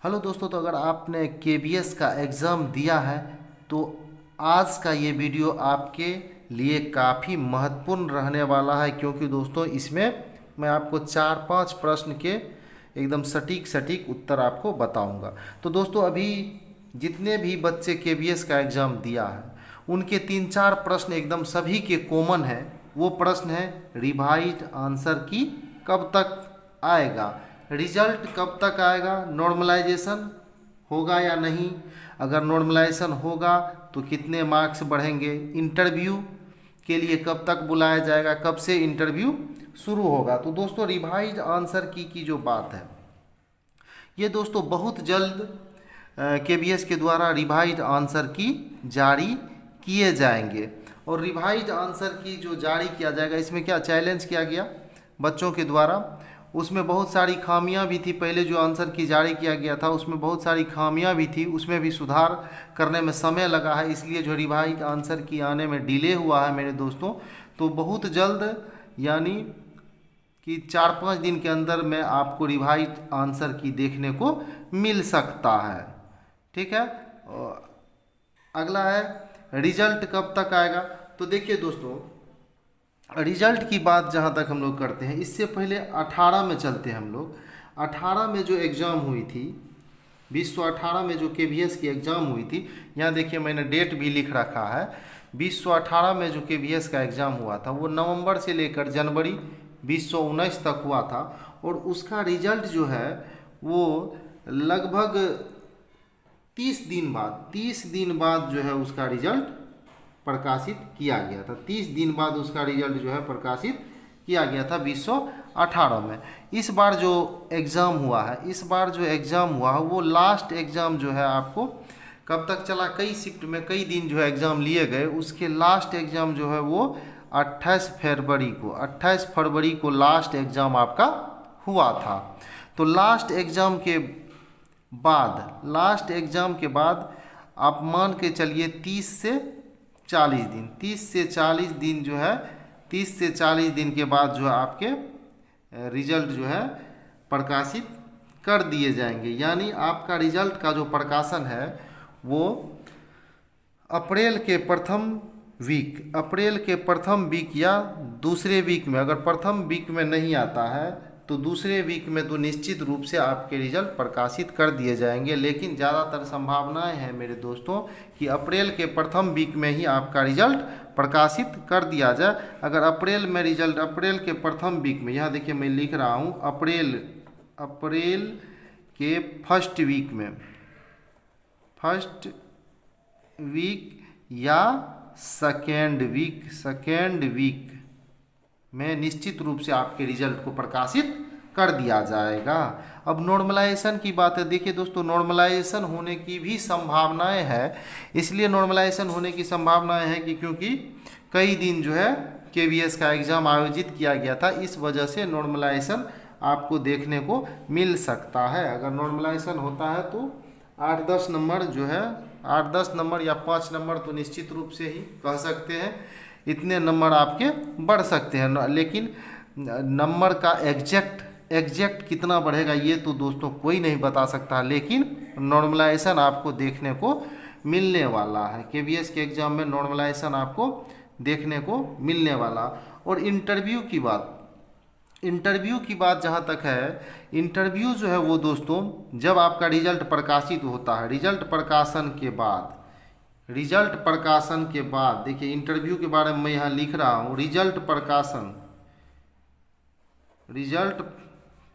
Hello दोस्तों, तो अगर आपने केबीएस का एग्ज़ाम दिया है तो आज का ये वीडियो आपके लिए काफ़ी महत्वपूर्ण रहने वाला है, क्योंकि दोस्तों इसमें मैं आपको 4-5 प्रश्न के एकदम सटीक सटीक उत्तर आपको बताऊंगा। तो दोस्तों अभी जितने भी बच्चे केबीएस का एग्ज़ाम दिया है उनके 3-4 प्रश्न एकदम सभी के कॉमन है। वो प्रश्न है रिवाइज्ड आंसर की कब तक आएगा, रिजल्ट कब तक आएगा, नॉर्मलाइजेशन होगा या नहीं, अगर नॉर्मलाइजेशन होगा तो कितने मार्क्स बढ़ेंगे, इंटरव्यू के लिए कब तक बुलाया जाएगा, कब से इंटरव्यू शुरू होगा। तो दोस्तों रिवाइज्ड आंसर की जो बात है ये दोस्तों बहुत जल्द केबीएस के द्वारा रिवाइज्ड आंसर की जारी किए जाएंगे। और रिवाइज्ड आंसर की जो जारी किया जाएगा इसमें क्या चैलेंज किया गया बच्चों के द्वारा, उसमें बहुत सारी खामियां भी थी। पहले जो आंसर की जारी किया गया था उसमें बहुत सारी खामियां भी थी, उसमें भी सुधार करने में समय लगा है, इसलिए जो रिवाइज्ड आंसर की आने में डिले हुआ है मेरे दोस्तों। तो बहुत जल्द यानी कि 4-5 दिन के अंदर में आपको रिवाइज्ड आंसर की देखने को मिल सकता है। ठीक है, अगला है रिजल्ट कब तक आएगा। तो देखिए दोस्तों रिजल्ट की बात जहाँ तक हम लोग करते हैं, इससे पहले 18 में चलते हैं हम लोग। 18 में जो एग्ज़ाम हुई थी 2018 में जो केबीएस की एग्ज़ाम हुई थी, यहाँ देखिए मैंने डेट भी लिख रखा है। 2018 में जो केबीएस का एग्ज़ाम हुआ था वो नवंबर से लेकर जनवरी 2019 तक हुआ था, और उसका रिजल्ट जो है वो लगभग 30 दिन बाद जो है उसका रिजल्ट प्रकाशित किया गया था। 30 दिन बाद उसका रिजल्ट जो है प्रकाशित किया गया था 2018 में। इस बार जो एग्ज़ाम हुआ है वो लास्ट एग्ज़ाम जो है आपको कब तक चला, कई शिफ्ट में कई दिन जो है एग्ज़ाम लिए गए। उसके लास्ट एग्ज़ाम जो है वो 28 फरवरी को लास्ट एग्ज़ाम आपका हुआ था। तो लास्ट एग्ज़ाम के बाद आप मान के चलिए 30 से 40 दिन के बाद जो है आपके रिजल्ट जो है प्रकाशित कर दिए जाएंगे। यानी आपका रिजल्ट का जो प्रकाशन है वो अप्रैल के प्रथम वीक या दूसरे वीक में, अगर प्रथम वीक में नहीं आता है तो दूसरे वीक में तो निश्चित रूप से आपके रिजल्ट प्रकाशित कर दिए जाएंगे। लेकिन ज़्यादातर संभावनाएं हैं मेरे दोस्तों कि अप्रैल के प्रथम वीक में ही आपका रिजल्ट प्रकाशित कर दिया जाए। अगर अप्रैल के प्रथम वीक में, यहाँ देखिए मैं लिख रहा हूँ अप्रैल के फर्स्ट वीक या सेकेंड वीक में निश्चित रूप से आपके रिजल्ट को प्रकाशित कर दिया जाएगा। अब नॉर्मलाइजेशन की बात है। देखिए दोस्तों नॉर्मलाइजेशन होने की भी संभावनाएं है, इसलिए नॉर्मलाइजेशन होने की संभावनाएं है कि क्योंकि कई दिन जो है केबीएस का एग्ज़ाम आयोजित किया गया था, इस वजह से नॉर्मलाइजेशन आपको देखने को मिल सकता है। अगर नॉर्मलाइजेशन होता है तो 8-10 नंबर जो है 8-10 नंबर या 5 नंबर तो निश्चित रूप से ही कह सकते हैं इतने नंबर आपके बढ़ सकते हैं। लेकिन नंबर का एग्जैक्ट कितना बढ़ेगा ये तो दोस्तों कोई नहीं बता सकता, लेकिन नॉर्मलाइजेशन आपको देखने को मिलने वाला है। केबीएस के एग्ज़ाम में नॉर्मलाइजेशन आपको देखने को मिलने वाला। और इंटरव्यू की बात जहाँ तक है, इंटरव्यू जो है वो दोस्तों जब आपका रिजल्ट प्रकाशित होता है, रिजल्ट प्रकाशन के बाद देखिए इंटरव्यू के बारे में मैं यहाँ लिख रहा हूँ। रिजल्ट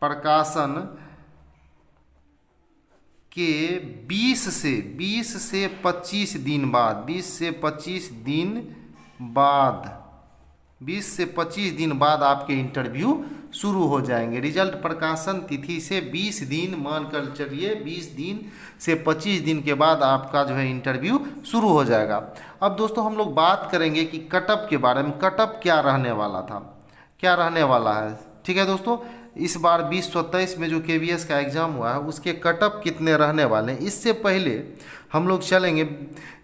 प्रकाशन के 20 से 25 दिन बाद आपके इंटरव्यू शुरू हो जाएंगे। रिजल्ट प्रकाशन तिथि से 20 दिन मान कर चलिए, 20 दिन से 25 दिन के बाद आपका जो है इंटरव्यू शुरू हो जाएगा। अब दोस्तों हम लोग बात करेंगे कि कटअप के बारे में, कटअप क्या रहने वाला है। ठीक है दोस्तों, इस बार 2023 में जो केबीएस का एग्ज़ाम हुआ है उसके कटअप कितने रहने वाले हैं। इससे पहले हम लोग चलेंगे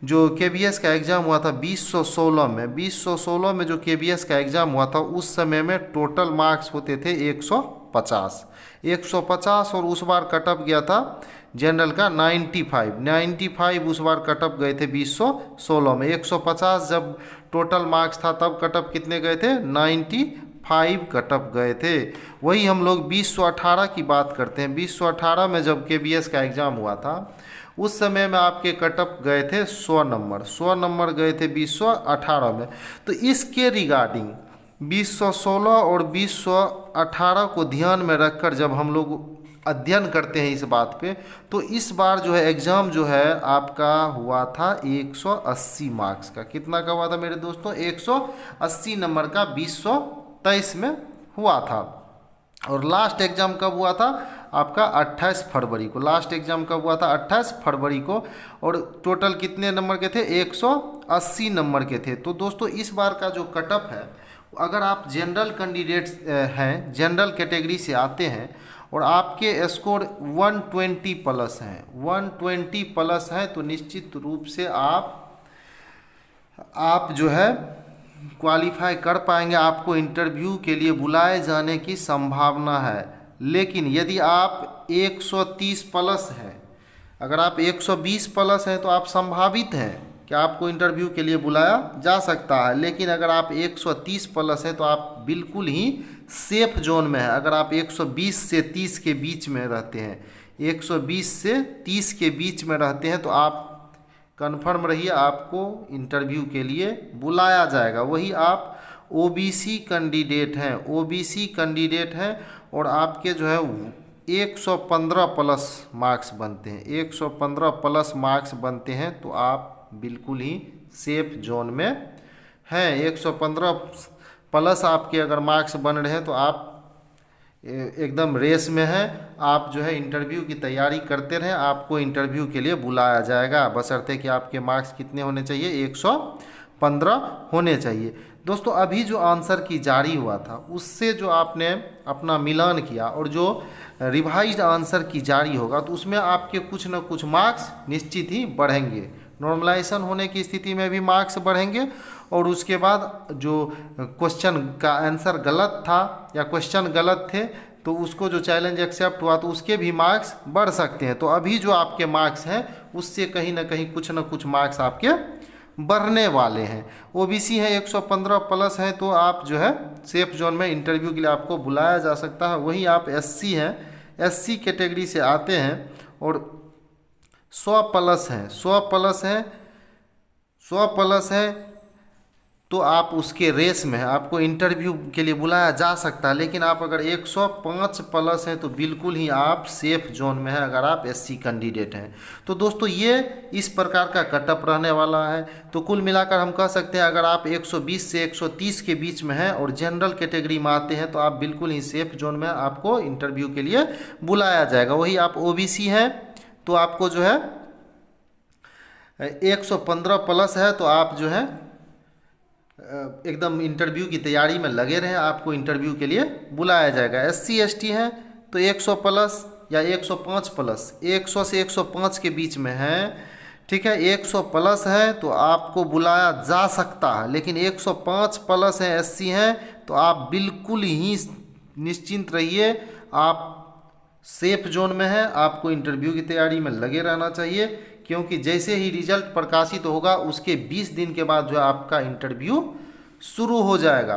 जो केबीएस का एग्ज़ाम हुआ था 2016 में जो केबीएस का एग्ज़ाम हुआ था उस समय में टोटल मार्क्स होते थे 150 और उस बार कटअप गया था जनरल का 95 उस बार कटअप गए थे 2016 में। 150 जब टोटल मार्क्स था तब कटअप कितने गए थे, 95 कटअप गए थे। वही हम लोग 2018 की बात करते हैं। 2018 में जब KBS का एग्ज़ाम हुआ था उस समय में आपके कटअप गए थे 100 नंबर गए थे 2018 में। तो इसके रिगार्डिंग 2016 और 2018 को ध्यान में रखकर जब हम लोग अध्ययन करते हैं इस बात पे, तो इस बार जो है एग्ज़ाम जो है आपका हुआ था 180 मार्क्स का। कितना का हुआ था मेरे दोस्तों, 180 नंबर का 2023 में हुआ था। और लास्ट एग्ज़ाम कब हुआ था आपका, 28 फरवरी को। लास्ट एग्ज़ाम कब हुआ था, 28 फरवरी को। और टोटल कितने नंबर के थे, 180 नंबर के थे। तो दोस्तों इस बार का जो कटअप है, अगर आप जनरल कैंडिडेट्स हैं, जनरल कैटेगरी से आते हैं और आपके स्कोर 120 प्लस हैं, 120 प्लस हैं, तो निश्चित रूप से आप जो है क्वालिफाई कर पाएंगे। आपको इंटरव्यू के लिए बुलाए जाने की संभावना है। लेकिन यदि आप 130 प्लस हैं, अगर आप 120 प्लस हैं तो आप संभावित हैं कि आपको इंटरव्यू के लिए बुलाया जा सकता है। लेकिन अगर आप 130 प्लस हैं तो आप बिल्कुल ही सेफ जोन में हैं। अगर आप 120 से 30 के बीच में रहते हैं, 120 से 30 के बीच में रहते हैं, तो आप कन्फर्म रहिए आपको इंटरव्यू के लिए बुलाया जाएगा। वही आप OBC कैंडिडेट हैं, OBC कैंडिडेट हैं और आपके जो है 115 प्लस मार्क्स बनते हैं, 115 प्लस मार्क्स बनते हैं, तो आप बिल्कुल ही सेफ जोन में हैं। 115 प्लस आपके अगर मार्क्स बन रहे हैं तो आप एकदम रेस में हैं। आप जो है इंटरव्यू की तैयारी करते रहें, आपको इंटरव्यू के लिए बुलाया जाएगा, बशर्ते कि आपके मार्क्स कितने होने चाहिए, 115 होने चाहिए। दोस्तों अभी जो आंसर की जारी हुआ था उससे जो आपने अपना मिलान किया और जो रिवाइज्ड आंसर की जारी होगा तो उसमें आपके कुछ न कुछ मार्क्स निश्चित ही बढ़ेंगे। नॉर्मलाइजेशन होने की स्थिति में भी मार्क्स बढ़ेंगे और उसके बाद जो क्वेश्चन का आंसर गलत था या क्वेश्चन गलत थे तो उसको जो चैलेंज एक्सेप्ट हुआ तो उसके भी मार्क्स बढ़ सकते हैं। तो अभी जो आपके मार्क्स हैं उससे कहीं ना कहीं कुछ न कुछ मार्क्स आपके बढ़ने वाले हैं। OBC है 115 प्लस है तो आप जो है सेफ जोन में इंटरव्यू के लिए आपको बुलाया जा सकता है। वहीं आप SC हैं, SC कैटेगरी से आते हैं और 100 प्लस हैं, 100 प्लस हैं, 100 प्लस है तो आप उसके रेस में हैं, आपको इंटरव्यू के लिए बुलाया जा सकता है। लेकिन आप अगर 105 प्लस हैं तो बिल्कुल ही आप सेफ जोन में हैं अगर आप SC कैंडिडेट हैं। तो दोस्तों ये इस प्रकार का कटअप रहने वाला है। तो कुल मिलाकर हम कह सकते हैं अगर आप 120 से 130 के बीच में हैं और जनरल कैटेगरी में आते हैं तो आप बिल्कुल ही सेफ जोन में आपको इंटरव्यू के लिए बुलाया जाएगा। वही आप OBC हैं तो आपको जो है 115 प्लस है तो आप जो है एकदम इंटरव्यू की तैयारी में लगे रहें, आपको इंटरव्यू के लिए बुलाया जाएगा। SC ST हैं तो 100 प्लस या 105 प्लस, 100 से 105 के बीच में हैं, ठीक है। 100 प्लस है तो आपको बुलाया जा सकता है। लेकिन 105 प्लस है SC हैं तो आप बिल्कुल ही निश्चिंत रहिए, आप सेफ जोन में है, आपको इंटरव्यू की तैयारी में लगे रहना चाहिए। क्योंकि जैसे ही रिजल्ट प्रकाशित होगा उसके 20 दिन के बाद जो है आपका इंटरव्यू शुरू हो जाएगा।